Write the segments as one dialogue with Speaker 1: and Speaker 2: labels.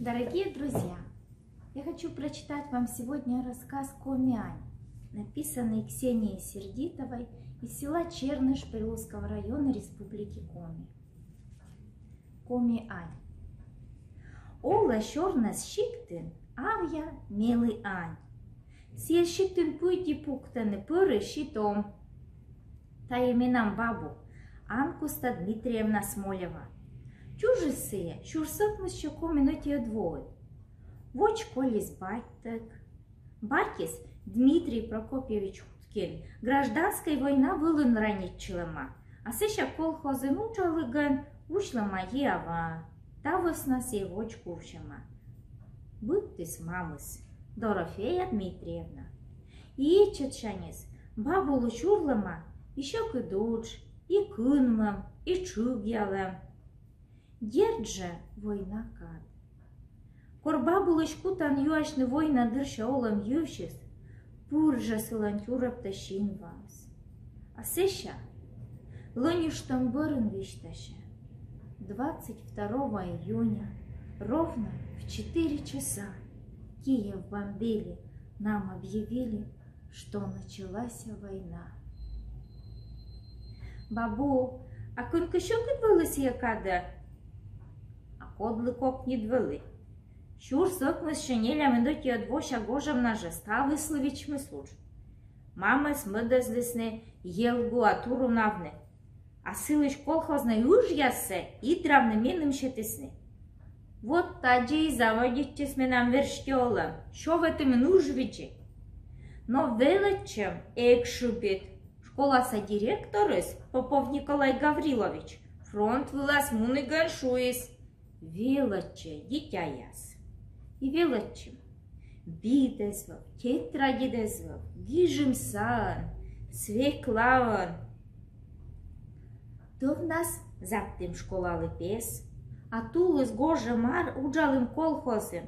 Speaker 1: Дорогие друзья, я хочу прочитать вам сегодня рассказ «Коми Ань», написанный Ксенией Сердитовой из села Черныш Приволжского района Республики Коми. Коми Ань. Ола шорнас шиктин, авья милый Ань. Сия шиктин пуйти пуктаны пыры щитом. Та именам бабу Анкуста Дмитриевна Смолева. Чужисые, шурсокнус щеку минутия двое. Воч колис баттек. Батис Дмитрий Прокопьевич Хуткин. Гражданская война вылын ранить челема. А сеща колхозы мучалыган ушлама ева. Тавос нас и воч кувшема. Будьтесь мамыс, Дорофея Дмитриевна. И чечанис, бабу лучурлама, еще кыдуч, и кынмам, и чугьялам. Дерджа война кад. Корба булочкутан юашны война дырша олам ювшис, пуржа сылантюрап тащин вас. А сеща, лоништам бырын виштаща. 22 июня, ровно в 4 часа, Киев бомбили, нам объявили, что началась война. Бабу, а конка що підвелися якада? Кодликок не двели. Щур сокмы с шинелями доти отвоща гожем на жеста выслович мыслуч. Мама смыдас лесны елгу атуру навны. А сылыч колхозной уж яссе и травныменным щетесны. Вот таджи и заводите с нам верштёлом. Шо в этом нужвичи? Но величем экшубит. Школа содиректорис Попов Николай Гаврилович. Фронт вылаз муны ганшуис. Величе, дитя яс. И величем. Бидезвав, тетрагидезвав, гижим сан, свеклаван. То в нас заптым школалы пес, а тулыс гожа мар уджалым колхозым.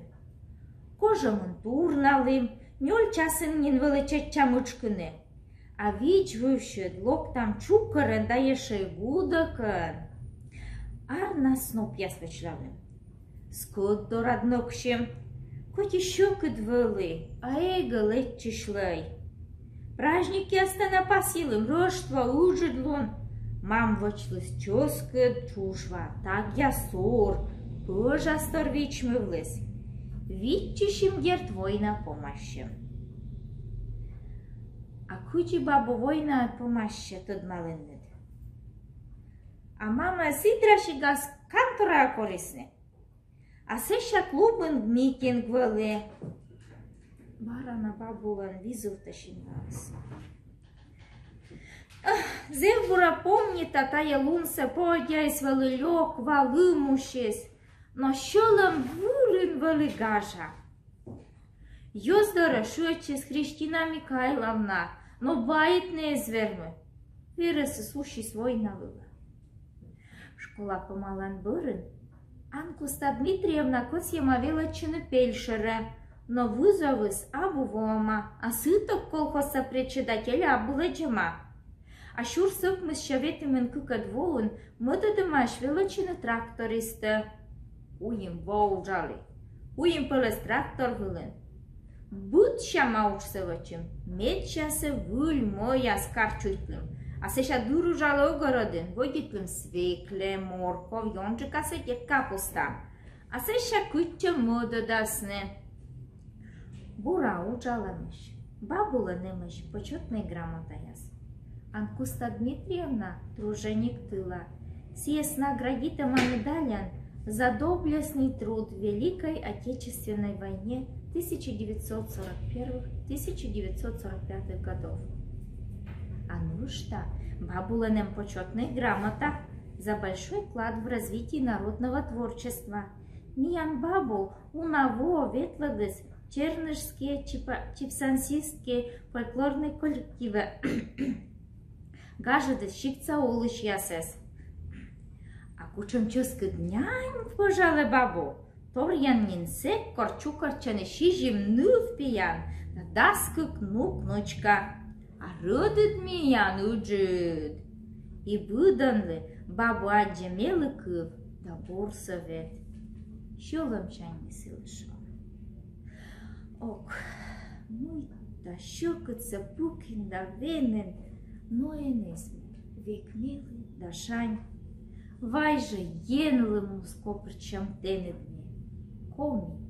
Speaker 1: Кожамын турналым, нёль часын нин величет чамычкыны. А вич вывщет локтам чукарен да ешей гудакан. Арна сноп ясвечлавым. Скот до роднокшим, хоть еще кыдвелы, а эго летчишлай. Праздники останапасилым, роштва ужидлон. Мам вочлыс чоскет чушва, так я сор, пожа сторвич мывлес. Витчищим герт война помощем. А кучи бабу война помощи тот малынет. А мама сидраши газ кантора корисне. А сеща клубын митинг веле. Барана бабулан визу тащин нас. Зевбура помнит татая лунса подяйс веле лёг валымушес. Но щолом вурын веле гажа. Ёздора шочес Христина Микайловна, но бает не зверну. Вирасы слушай свой навыла. Школа помалан бырын, Анкуста Дмитриевна косьема величины пельшера, но вызовыс абувома, а сыток колхоза председателя абуледжама. А щур сокмы с щаветымен кыкат воун, мыдадымаш величины тракториста. Уим воужали, уим пылес трактор вылын. Будь щама учсывачым, медчасы выль моя скарчуйтлым. А сеща дуру жало огородын, водитлым свекле, морков, ёнчика сетек капуста. А сеща кытча мода дасне. Бура уджаламыш, бабула немыш, почетный грамота яс. Анкуста Дмитриевна, труженик тыла, сиес наградита медалян за доблестный труд в Великой Отечественной войне 1941-1945 годов. А ну что, бабуланем почетная грамота за большой вклад в развитие народного творчества. Миян бабул унаво ветладыс чернышские чипсансистские фольклорные коллективы. Гажадыс щипца улыш ясес. А кучом чёска днянь, пожалуй, бабу. Торьян нинсек корчу корчаны шижим нув пиян, на даску кнучка. А родит меня уджит. И выданли бабу аджемелы кыв, да борсовет. що лемчань не лишав. Ок, muita щокаться пукін да винен, но е незвір, вік милий да шань. Vai же ienulim uz koprčam tenedmi, komi